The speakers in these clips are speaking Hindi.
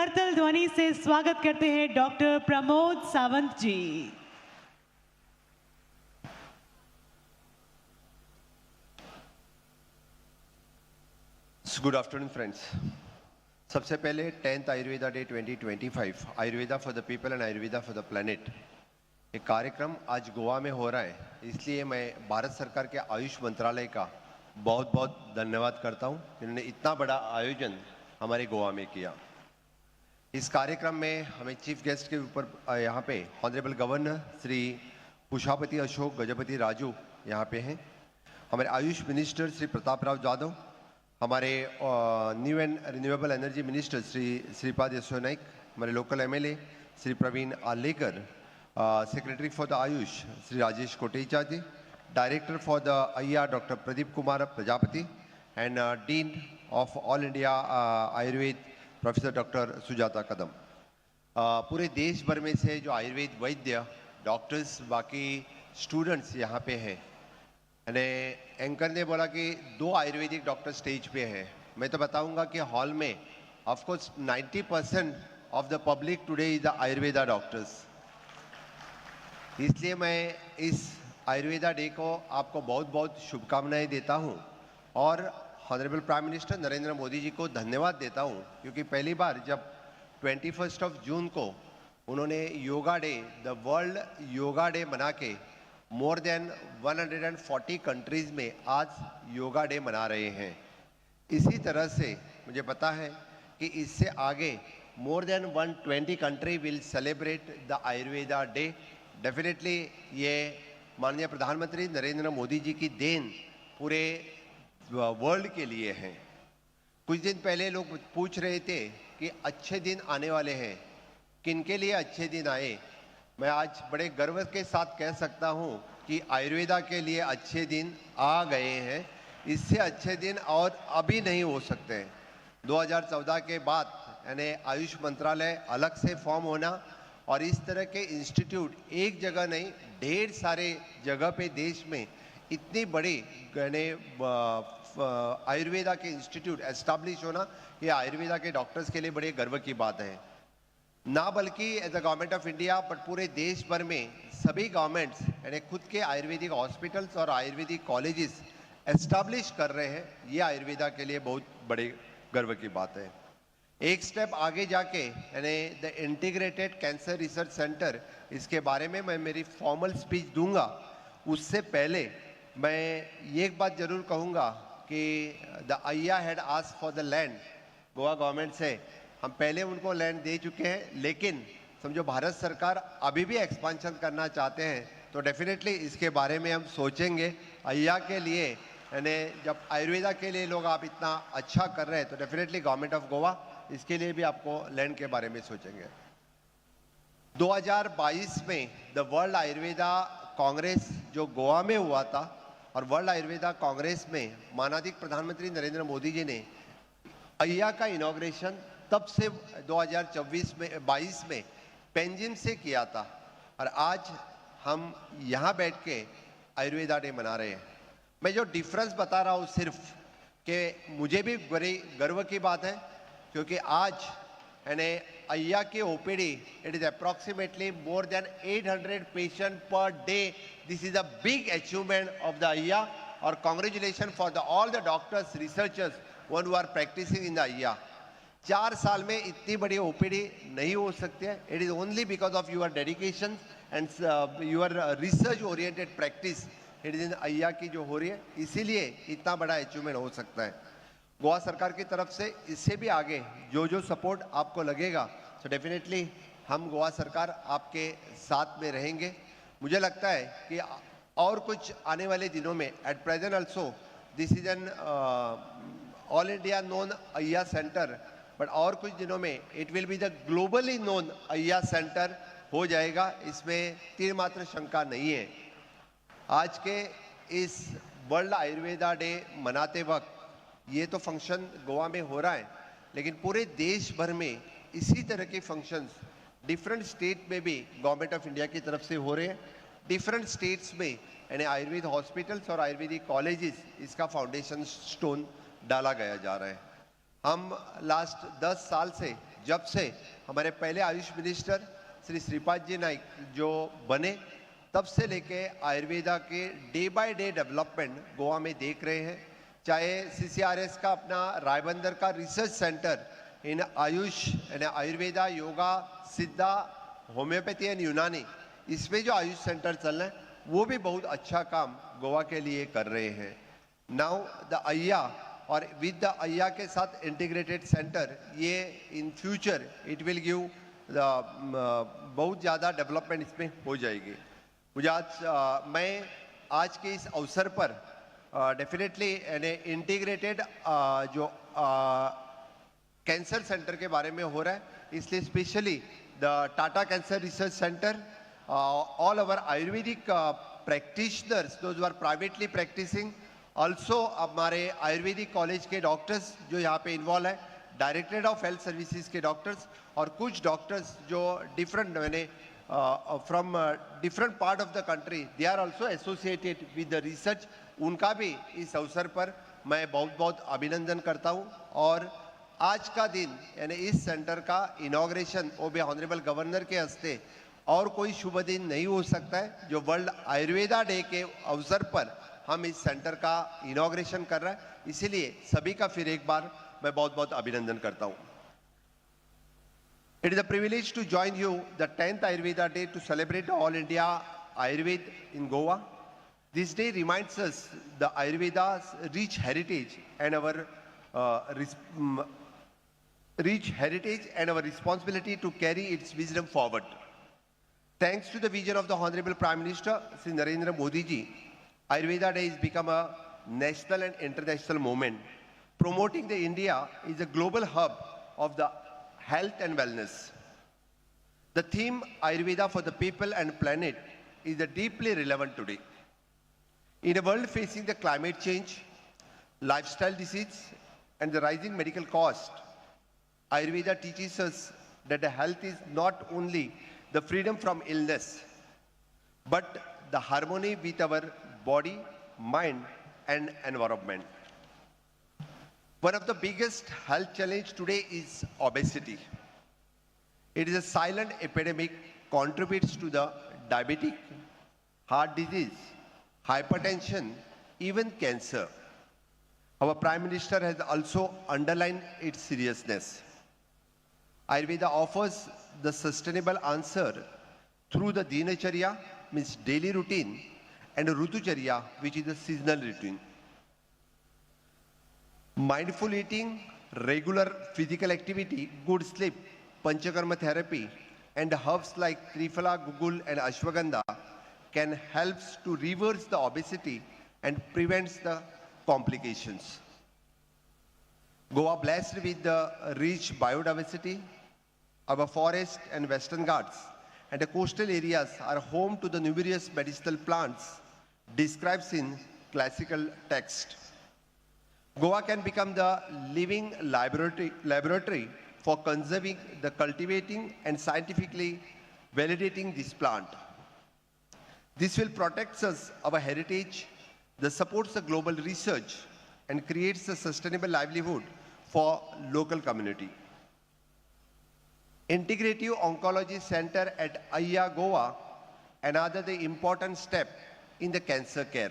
करतल ध्वनि से स्वागत करते हैं doctor Pramod Sawant ji. Good afternoon friends. सबसे पहले 10th Ayurveda day 2025 Ayurveda for the people and Ayurveda for the planet एक कार्यक्रम आज गोवा में हो रहा है, इसलिए मैं भारत सरकार के आयुष मंत्रालय का बहुत बहुत धन्यवाद करता हूं, जिन्होंने इतना बड़ा आयोजन हमारे गोवा में किया। इस कार्यक्रम में हमें चीफ गेस्ट के ऊपर यहाँ पे ऑनरेबल गवर्नर श्री कुशापति अशोक गजपति राजू यहाँ पे हैं, हमारे आयुष मिनिस्टर श्री प्रताप राव जाधव, हमारे new and renewable energy minister Shri Shripad Yesso Naik, हमारे local MLA Shri Pravin Alekar, secretary for the AYUSH Shri Rajesh Kotecha ji, director for the AIIA doctor Pradeep Kumar Prajapati and dean of all India Ayurveda professor doctor Sujata Kadam. पूरे देश भर में से जो आयुर्वेद वैद्य डॉक्टर्स बाकी स्टूडेंट्स यहाँ पे हैं, एंकर ने बोला कि 2 आयुर्वेदिक डॉक्टर स्टेज पे हैं। मैं तो बताऊंगा कि हॉल में of course 90% of the public today is the Ayurveda doctors. इसलिए मैं इस आयुर्वेदा डे को आपको बहुत बहुत शुभकामनाएं देता हूं और honourable prime minister Narendra Modi ji को धन्यवाद देता हूं, क्योंकि पहली बार जब 21 जून को उन्होंने yoga day, the world yoga day मना के मोर देन 140 कंट्रीज में आज योगा डे मना रहे हैं। इसी तरह से मुझे पता है कि इससे आगे more than 120 country will celebrate the Ayurveda day. Definitely ये माननीय प्रधानमंत्री नरेंद्र मोदी जी की देन पूरे वर्ल्ड के लिए है। कुछ दिन पहले लोग पूछ रहे थे कि अच्छे दिन आने वाले हैं, किनके लिए अच्छे दिन आए। मैं आज बड़े गर्व के साथ कह सकता हूं कि आयुर्वेदा के लिए अच्छे दिन आ गए हैं। इससे अच्छे दिन और अभी नहीं हो सकते। 2014 के बाद यानी आयुष मंत्रालय अलग से फॉर्म होना और इस तरह के इंस्टीट्यूट एक जगह नहीं ढेर सारे जगह पे देश में इतनी बड़ी यानी आयुर्वेदा के इंस्टीट्यूट एस्टैब्लिश होना, ये आयुर्वेदा के डॉक्टर्स के लिए बड़े गर्व की बात है। ना बल्कि as a government of India but पूरे देश भर में सभी गवर्नमेंट्स यानी खुद के आयुर्वेदिक हॉस्पिटल्स और आयुर्वेदिक कॉलेजेस एस्टैब्लिश कर रहे हैं। ये आयुर्वेदा के लिए बहुत बड़े गर्व की बात है। एक स्टेप आगे जाके यानी the integrated cancer research centre, इसके बारे में मैं मेरी फॉर्मल स्पीच दूंगा। उससे पहले मैं ये एक बात जरूर कहूँगा कि the Ayya had asked for the land. Goa government से हम पहले उनको लैंड दे चुके हैं, लेकिन समझो भारत सरकार अभी भी एक्सपांशन करना चाहते हैं, तो डेफिनेटली इसके बारे में हम सोचेंगे। अय्या के लिए यानी जब आयुर्वेदा के लिए लोग आप इतना अच्छा कर रहे हैं, तो डेफिनेटली गवर्नमेंट ऑफ गोवा इसके लिए भी आपको लैंड के बारे में सोचेंगे। 2022 में द वर्ल्ड आयुर्वेदा कांग्रेस जो गोवा में हुआ था, और वर्ल्ड आयुर्वेदा कांग्रेस में माननीय प्रधानमंत्री नरेंद्र मोदी जी ने अय्या का इनॉग्रेशन तब से 2022 में पेंजिम से किया था, और आज हम यहाँ बैठ के आयुर्वेदा डे मना रहे हैं। मैं जो डिफरेंस बता रहा हूँ सिर्फ कि मुझे भी बड़ी गर्व की बात है, क्योंकि आज यानी अय्या के OPD it is approximately more than 800 patient per day. This is a big achievement of the AIIA, और congratulation for the all the doctors researchers one who are practising in the AIIA. 4 साल में इतनी बड़ी ओपीडी नहीं हो सकती है। It is only because of your dedication and your research oriented practice. It is in अय्या की जो हो रही है, इसीलिए इतना बड़ा अचीवमेंट हो सकता है। गोवा सरकार की तरफ से इससे भी आगे जो जो सपोर्ट आपको लगेगा, तो डेफिनेटली हम गोवा सरकार आपके साथ में रहेंगे। मुझे लगता है कि और कुछ आने वाले दिनों में at present also this is an all India known Ayya centre, but और कुछ दिनों में it will be the globally known Ayya centre हो जाएगा। इसमें तीन मात्र शंका नहीं है। आज के इस वर्ल्ड आयुर्वेदा डे मनाते वक्त ये तो फंक्शन गोवा में हो रहा है, लेकिन पूरे देश भर में इसी तरह के फंक्शंस डिफरेंट स्टेट में भी गवर्नमेंट ऑफ इंडिया की तरफ से हो रहे हैं। डिफरेंट स्टेट्स में यानी आयुर्वेद हॉस्पिटल्स और आयुर्वेदिक कॉलेजेस इसका फाउंडेशन स्टोन डाला गया जा रहा है। हम लास्ट 10 साल से जब से हमारे पहले आयुष मिनिस्टर श्री श्रीपाद जी नाइक जो बने, तब से लेके आयुर्वेदा के day by day development Goa में देख रहे हैं। चाहे CCRS का अपना रायबंदर का रिसर्च सेंटर इन आयुष यानी आयुर्वेदा, योगा, सिद्धा, होम्योपैथी एंड यूनानी, इसमें जो आयुष सेंटर चल रहे हैं वो भी बहुत अच्छा काम गोवा के लिए कर रहे हैं। नाउ द अय्या और विद द अय्या के साथ इंटीग्रेटेड सेंटर, ये in future it will give बहुत ज़्यादा डेवलपमेंट इसमें हो जाएगी। मुझे मैं आज के इस अवसर पर डेफिनेटली यानी इंटीग्रेटेड जो कैंसर सेंटर के बारे में हो रहा है, इसलिए specially the Tata cancer research centre, all our Ayurvedic practitioners, those who are privately practicing, also हमारे आयुर्वेदिक कॉलेज के डॉक्टर्स जो यहाँ पे इन्वॉल्व है, डायरेक्टरेट ऑफ हेल्थ सर्विसेज के डॉक्टर्स और कुछ डॉक्टर्स जो डिफरेंट मैंने from different part of the country, they are also associated with the research. उनका भी इस अवसर पर मैं बहुत बहुत अभिनंदन करता हूँ। और आज का दिन यानी इस सेंटर का इनॉग्रेशन वो भी ऑनरेबल गवर्नर के हस्ते, और कोई शुभ दिन नहीं हो सकता है जो वर्ल्ड आयुर्वेदा डे के अवसर पर हम इस सेंटर का इनॉग्रेशन कर रहे हैं। इसीलिए सभी का फिर एक बार मैं बहुत बहुत अभिनंदन करता हूं। It is a privilege to join you the 10th Ayurveda day to celebrate all India Ayurveda in Goa. This day reminds us the Ayurveda's rich heritage and our responsibility to carry its wisdom forward. Thanks to the vision of the Honorable Prime Minister, Sri Narendra Modi ji, Ayurveda Day has become a national and international movement. Promoting the India is a global hub of the health and wellness. The theme Ayurveda for the people and planet is deeply relevant today. In a world facing the climate change, lifestyle disease, and the rising medical cost, Ayurveda teaches us that the health is not only the freedom from illness, but the harmony with our body, mind, and environment. One of the biggest health challenges today is obesity. It is a silent epidemic, contributes to the diabetic, heart disease, hypertension, even cancer. Our Prime Minister has also underlined its seriousness. Ayurveda offers the sustainable answer through the Dinacharya, means daily routine, and Rutucharya, which is the seasonal routine. Mindful eating, regular physical activity, good sleep, Panchakarma therapy, and herbs like Triphala, Gugul, and Ashwagandha can help to reverse the obesity and prevents the complications. Goa, blessed with the rich biodiversity, our forest and western ghats and the coastal areas are home to the numerous medicinal plants described in classical text. Goa can become the living laboratory for conserving, the cultivating and scientifically validating this plant. This will protect us, our heritage, that supports the global research and creates a sustainable livelihood for local community. Integrative Oncology Center at Ayya, Goa, another the important step in the cancer care.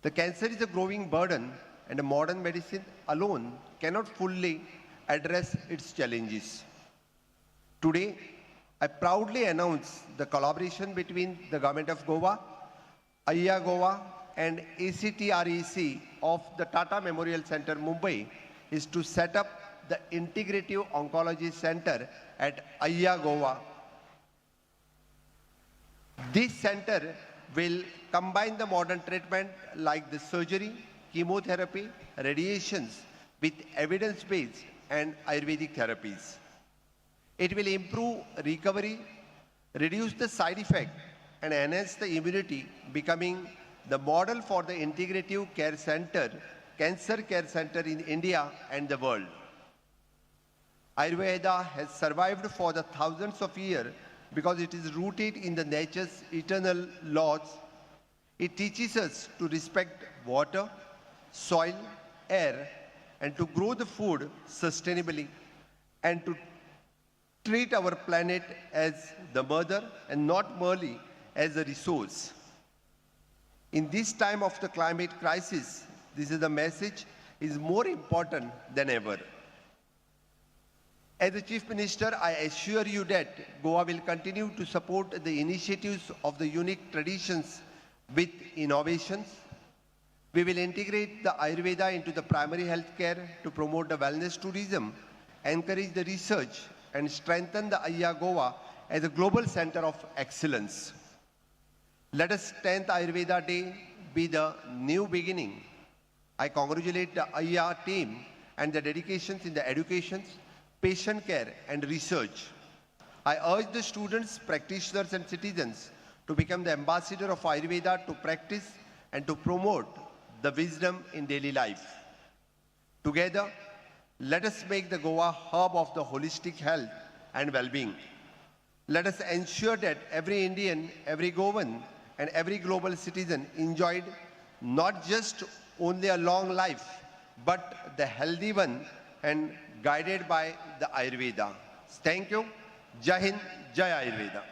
The cancer is a growing burden and modern medicine alone cannot fully address its challenges. Today, I proudly announce the collaboration between the Government of Goa, Ayya Goa and ACTREC of the Tata Memorial Center, Mumbai is to set up the Integrative Oncology Center at Ayya, Goa. This center will combine the modern treatment like the surgery, chemotherapy, radiations with evidence-based and Ayurvedic therapies. It will improve recovery, reduce the side effect and enhance the immunity, becoming the model for the integrative care center, cancer care center in India and the world. Ayurveda has survived for the thousands of years because it is rooted in the nature's eternal laws. It teaches us to respect water, soil, air, and to grow the food sustainably, and to treat our planet as the mother and not merely as a resource. In this time of the climate crisis, this is the message is more important than ever. As the Chief Minister, I assure you that Goa will continue to support the initiatives of the unique traditions with innovations. We will integrate the Ayurveda into the primary health care to promote the wellness tourism, encourage the research, and strengthen the Ayya Goa as a global center of excellence. Let us 10th Ayurveda Day be the new beginning. I congratulate the Ayya team and the dedications in the education, patient care and research. I urge the students, practitioners and citizens to become the ambassador of Ayurveda to practice and to promote the wisdom in daily life. Together, let us make the Goa hub of the holistic health and well-being. Let us ensure that every Indian, every Goan and every global citizen enjoyed not just only a long life, but the healthy one and guided by the Ayurveda. Thank you. Jai Hind, Jai Ayurveda.